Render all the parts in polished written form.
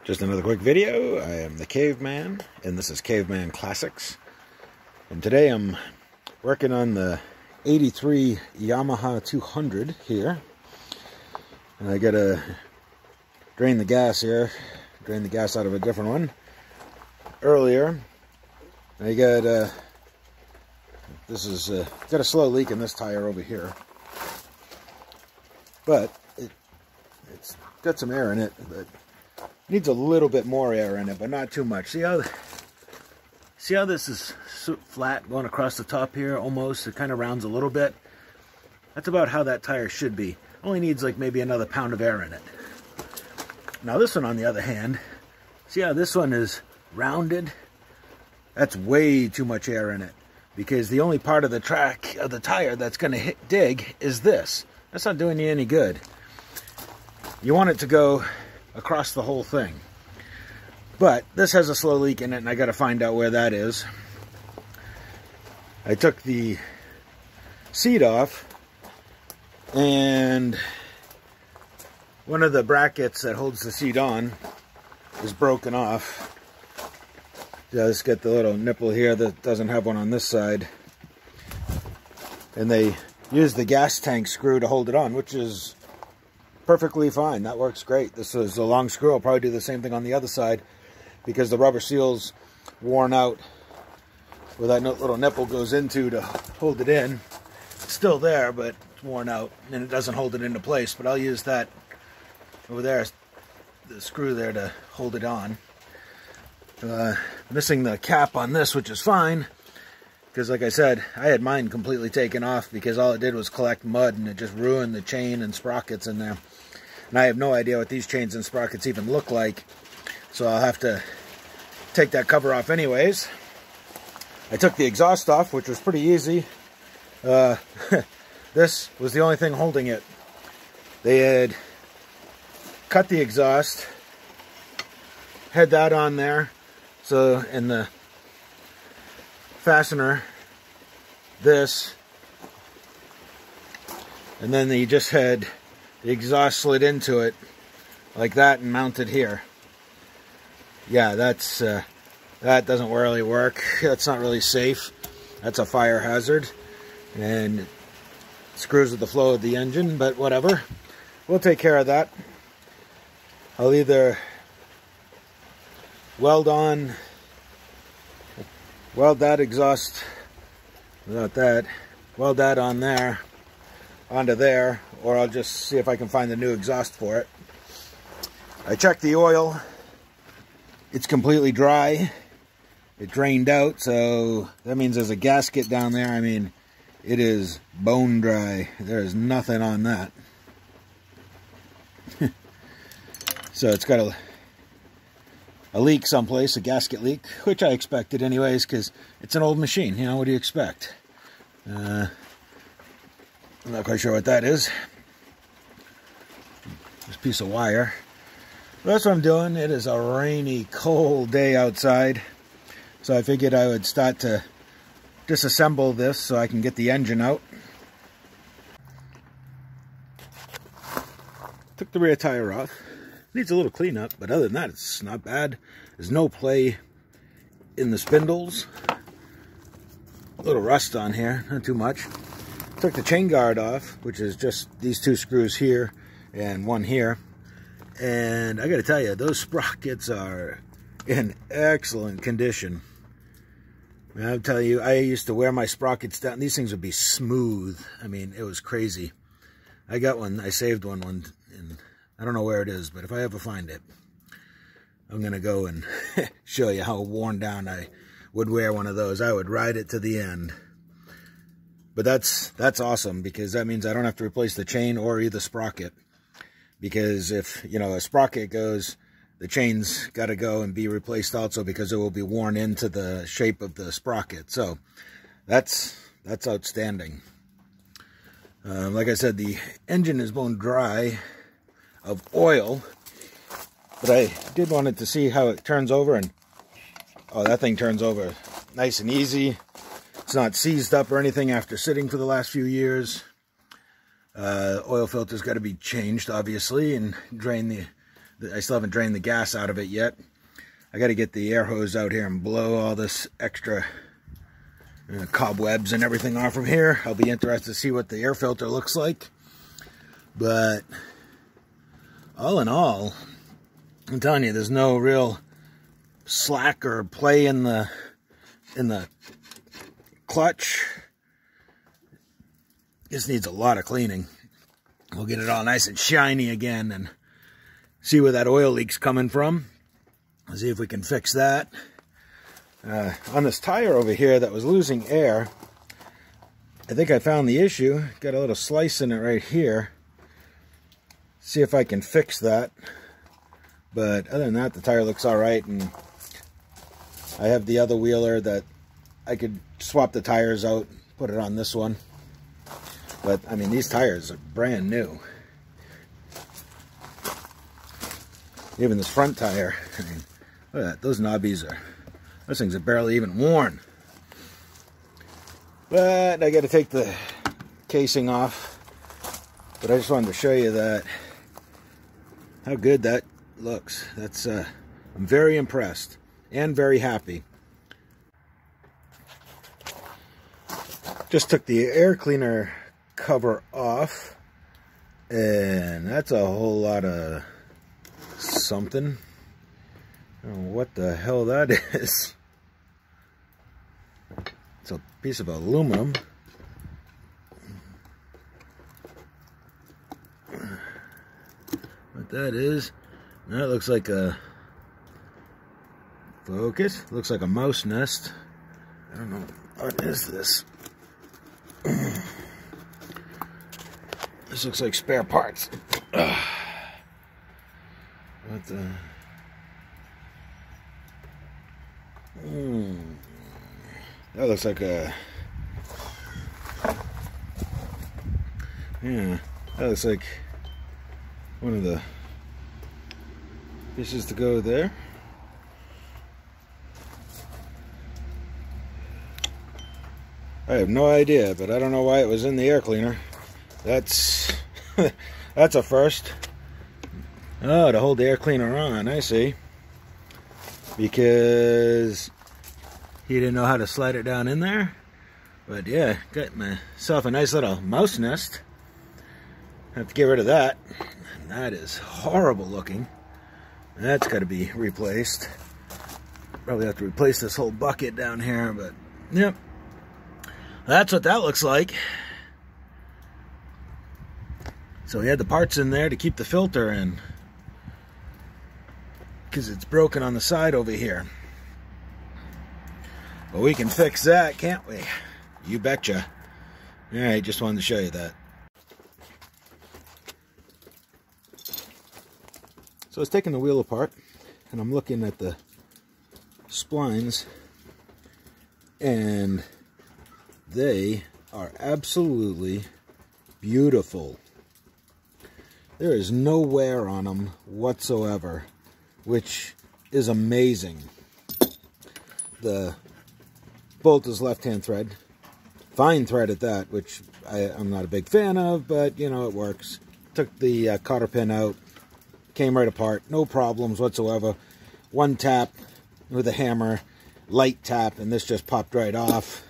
Just another quick video. I am the Caveman, and this is Caveman Classics. And today I'm working on the 83 Yamaha 200 here. And I gotta drain the gas here. Drain the gas out of a different one. Earlier, I got got a slow leak in this tire over here. But it's got some air in it, but needs a little bit more air in it, but not too much. See how this is flat going across the top here almost? It kind of rounds a little bit. That's about how that tire should be. Only needs like maybe another pound of air in it. Now this one on the other hand, see how this one is rounded? That's way too much air in it, because the only part of the track of the tire that's going to dig is this. That's not doing you any good. You want it to go across the whole thing. But this has a slow leak in it, and I got to find out where that is. I took the seat off, and one of the brackets that holds the seat on is broken off. Just get the little nipple here that doesn't have one on this side. And they use the gas tank screw to hold it on, which is perfectly fine. That works great. This is a long screw. I'll probably do the same thing on the other side, because the rubber seal's worn out where that little nipple goes into to hold it in. It's still there, but it's worn out and it doesn't hold it into place. But I'll use that over there, the screw there, to hold it on. Missing the cap on this, which is fine, because like I said, I had mine completely taken off because all it did was collect mud, and it just ruined the chain and sprockets in there. And I have no idea what these chains and sprockets even look like, so I'll have to take that cover off anyways. I took the exhaust off, which was pretty easy. This was the only thing holding it. They had cut the exhaust, had that on there, so in the fastener, this, and then they just had the exhaust slid into it like that and mounted here. Yeah, that's that doesn't really work. That's not really safe. That's a fire hazard, and it screws with the flow of the engine, but whatever. We'll take care of that. I'll either weld that exhaust without that, weld that on there, onto there, or I'll just see if I can find the new exhaust for it. I checked the oil. It's completely dry. It drained out, so that means there's a gasket down there. I mean, it is bone dry. There is nothing on that. So it's got a leak someplace, a gasket leak, which I expected anyways, because it's an old machine. You know, what do you expect? I'm not quite sure what that is. This piece of wire. But that's what I'm doing. It is a rainy, cold day outside, so I figured I would start to disassemble this so I can get the engine out. Took the rear tire off. Needs a little cleanup, but other than that, it's not bad. There's no play in the spindles. A little rust on here, not too much. Took the chain guard off, which is just these two screws here and one here. And I gotta tell you, those sprockets are in excellent condition. I mean, I'll tell you, I used to wear my sprockets down. These things would be smooth. I mean, it was crazy. I got one, I saved one, and I don't know where it is, but if I ever find it, I'm going to go and show you how worn down I would wear one of those. I would ride it to the end. But that's awesome, because that means I don't have to replace the chain or either sprocket. Because if, you know, a sprocket goes, the chain's got to go and be replaced also, because it will be worn into the shape of the sprocket. So that's outstanding. Like I said, the engine is bone dry of oil, but I did want it to see how it turns over, and oh, that thing turns over nice and easy. It's not seized up or anything after sitting for the last few years. Oil filter's got to be changed, obviously, and drain the I still haven't drained the gas out of it yet. I got to get the air hose out here and blow all this extra cobwebs and everything off from here. I'll be interested to see what the air filter looks like. But all in all, I'm telling you, there's no real slack or play in the clutch. This needs a lot of cleaning. We'll get it all nice and shiny again and see where that oil leak's coming from. Let's see if we can fix that. On this tire over here that was losing air, I think I found the issue. Got a little slice in it right here. See if I can fix that. But other than that, the tire looks all right, and I have the other wheeler that I could swap the tires out, put it on this one. But I mean, these tires are brand new. Even this front tire, I mean, look at that, those knobbies are, those things are barely even worn. But I got to take the casing off. But I just wanted to show you that, how good that looks. That's I'm very impressed and very happy. Just took the air cleaner cover off, and that's a whole lot of something. I don't know what the hell that is. It's a piece of aluminum. What that is, that looks like a focus. Looks like a mouse nest. I don't know, what is this? This looks like spare parts. What the? That looks like a... Yeah, that looks like one of the pieces to go there. I have no idea, but I don't know why it was in the air cleaner. That's that's a first. Oh, to hold the air cleaner on, I see. Because he didn't know how to slide it down in there. But yeah, got myself a nice little mouse nest. Have to get rid of that. That is horrible looking. That's got to be replaced. Probably have to replace this whole bucket down here, but yep. That's what that looks like. So we had the parts in there to keep the filter in, because it's broken on the side over here. But we can fix that, can't we? You betcha. Alright, just wanted to show you that. So I was taking the wheel apart, and I'm looking at the splines, and they are absolutely beautiful. There is no wear on them whatsoever, which is amazing. The bolt is left-hand thread. Fine thread at that, which I'm not a big fan of, but you know, it works. Took the cotter pin out, came right apart, no problems whatsoever. One tap with a hammer, light tap, and this just popped right off.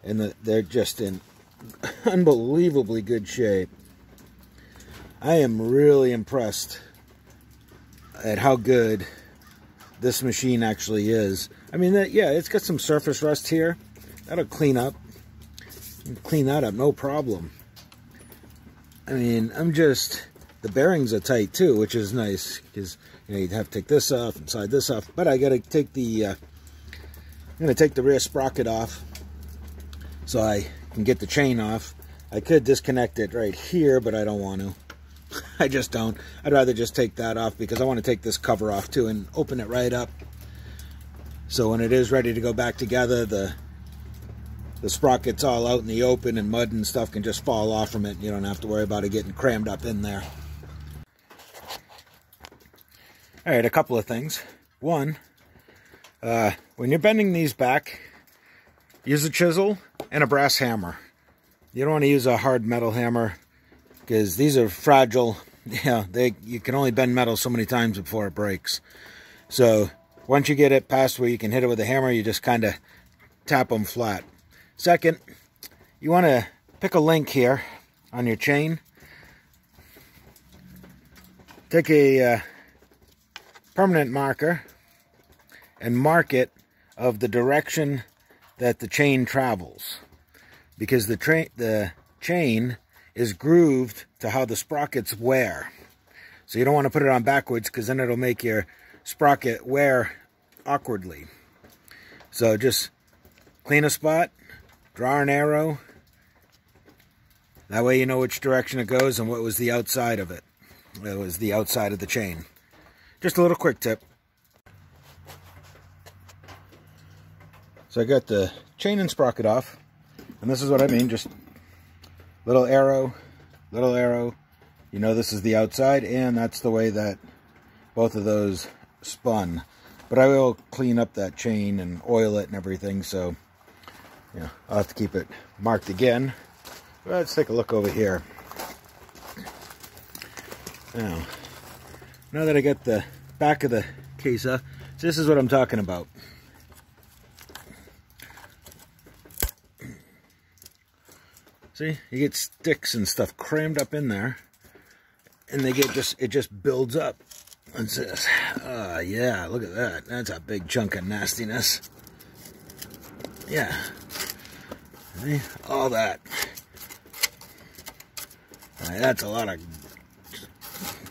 And they're just in unbelievably good shape. I am really impressed at how good this machine actually is. I mean, yeah, it's got some surface rust here. That'll clean up. Clean that up, no problem. I mean, the bearings are tight too, which is nice, because you know, you'd have to take this off and slide this off. But I gotta take the, I'm gonna take the rear sprocket off so I can get the chain off. I could disconnect it right here, but I don't want to. I just don't. I'd rather just take that off, because I want to take this cover off too and open it right up. So when it is ready to go back together, the sprocket's all out in the open, and mud and stuff can just fall off from it. You don't have to worry about it getting crammed up in there. Alright, a couple of things. One, when you're bending these back, use a chisel and a brass hammer. You don't want to use a hard metal hammer, because these are fragile. yeah, you can only bend metal so many times before it breaks. So once you get it past where you can hit it with a hammer, you just kind of tap them flat. Second, you want to pick a link here on your chain. Take a permanent marker and mark it of the direction that the chain travels, because the chain is grooved to how the sprockets wear. So you don't want to put it on backwards, because then it'll make your sprocket wear awkwardly. So just clean a spot, draw an arrow. That way you know which direction it goes and what was the outside of it. It was the outside of the chain. Just a little quick tip. So I got the chain and sprocket off, and this is what I mean, just little arrow, you know this is the outside, and that's the way that both of those spun. But I will clean up that chain and oil it and everything, so yeah, I'll have to keep it marked again. But let's take a look over here. Now that I got the back of the case up, so this is what I'm talking about. See, you get sticks and stuff crammed up in there, and they get it just builds up. What's this? Yeah, look at that. That's a big chunk of nastiness. Yeah. See? All that. That's a lot of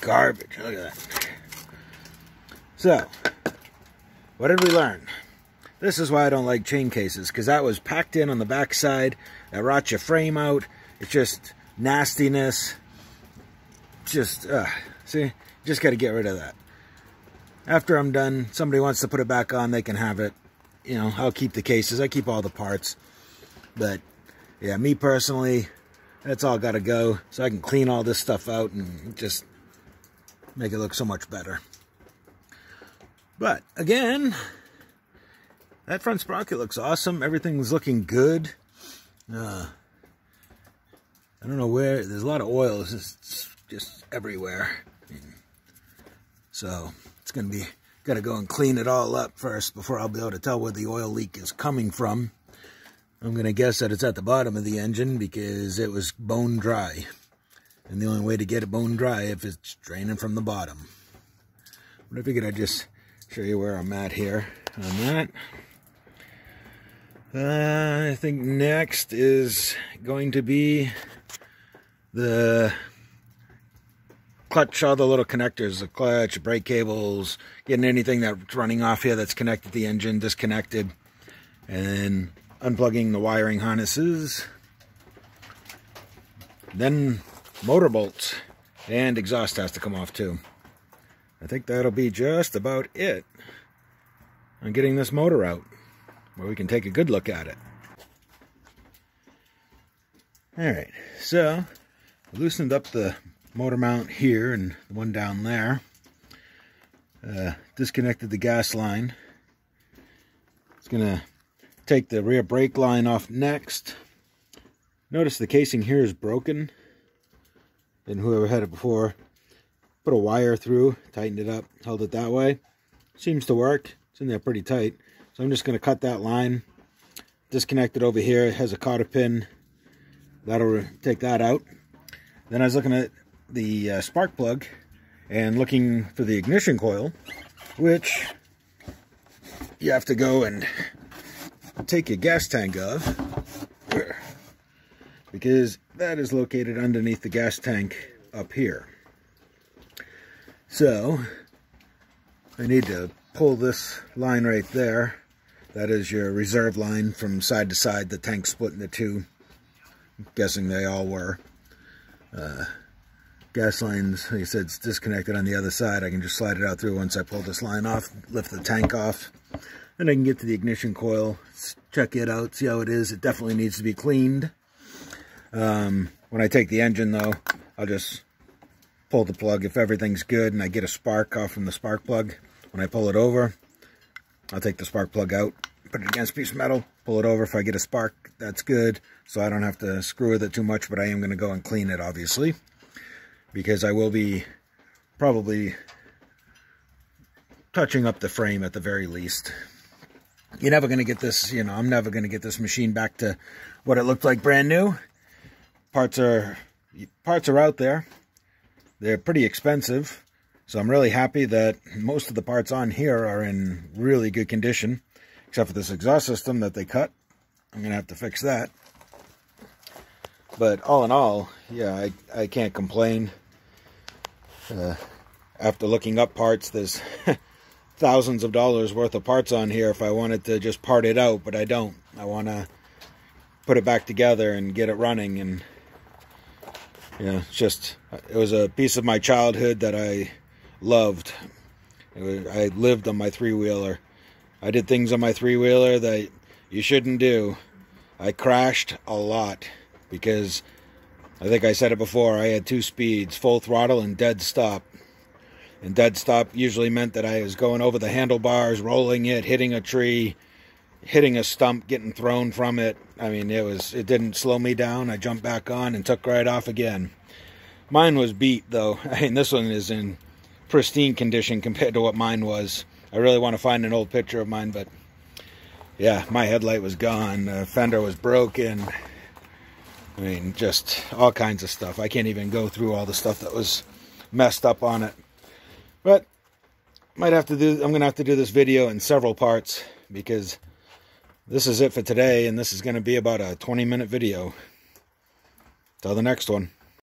garbage. Look at that. So, what did we learn? This is why I don't like chain cases, because that was packed in on the back side. That rots your frame out. It's just nastiness. Just, see? Just got to get rid of that. After I'm done, somebody wants to put it back on, they can have it. You know, I'll keep the cases. I keep all the parts. But, yeah, me personally, that's all got to go. So I can clean all this stuff out and just make it look so much better. But, again, that front sprocket looks awesome. Everything's looking good. I don't know where. There's a lot of oil. It's just everywhere. So it's going to be, got to go and clean it all up first before I'll be able to tell where the oil leak is coming from. I'm going to guess that it's at the bottom of the engine because it was bone dry. And the only way to get it bone dry if it's draining from the bottom. But I figured I'd just show you where I'm at here on that. I think next is going to be the clutch, all the little connectors, the clutch, brake cables, getting anything that's running off here that's connected to the engine disconnected, and then unplugging the wiring harnesses, then motor bolts, and exhaust has to come off too. I think that'll be just about it on getting this motor out, where we can take a good look at it. Alright, so I loosened up the motor mount here and the one down there. Disconnected the gas line. It's going to take the rear brake line off next. Notice the casing here is broken. And whoever had it before put a wire through, tightened it up, held it that way. Seems to work. It's in there pretty tight. So I'm just going to cut that line, disconnect it over here. It has a cotter pin. That'll take that out. Then I was looking at the spark plug and looking for the ignition coil, which you have to go and take your gas tank of, because that is located underneath the gas tank up here. So I need to pull this line right there. That is your reserve line from side to side. The tank split into two. I'm guessing they all were. Gas lines, like I said, it's disconnected on the other side. I can just slide it out through once I pull this line off, lift the tank off. Then I can get to the ignition coil, check it out, see how it is. It definitely needs to be cleaned. When I take the engine though, I'll just pull the plug if everything's good and I get a spark off from the spark plug. When I pull it over, I'll take the spark plug out, put it against a piece of metal, pull it over. If I get a spark, that's good. So I don't have to screw with it too much, but I am going to go and clean it, obviously. because I will be probably touching up the frame at the very least. You're never going to get this, you know, I'm never going to get this machine back to what it looked like brand new. Parts are out there. They're pretty expensive. So I'm really happy that most of the parts on here are in really good condition, except for this exhaust system that they cut. I'm going to have to fix that. But all in all, yeah, I can't complain. After looking up parts, there's thousands of dollars worth of parts on here if I wanted to just part it out, but I don't. I want to put it back together and get it running. And yeah, it was a piece of my childhood that I loved. I lived on my three-wheeler. I did things on my three-wheeler that you shouldn't do. I crashed a lot because I think I said it before, I had 2 speeds, full throttle and dead stop. And dead stop usually meant that I was going over the handlebars, rolling it, hitting a tree, hitting a stump, getting thrown from it. I mean, it didn't slow me down. I jumped back on and took right off again. Mine was beat, though. I mean, this one is in pristine condition compared to what mine was. I really want to find an old picture of mine, but yeah, my headlight was gone. The fender was broken. I mean, just all kinds of stuff. I can't even go through all the stuff that was messed up on it. But I'm going to have to do this video in several parts because this is it for today, and this is going to be about a 20-minute video. Till the next one.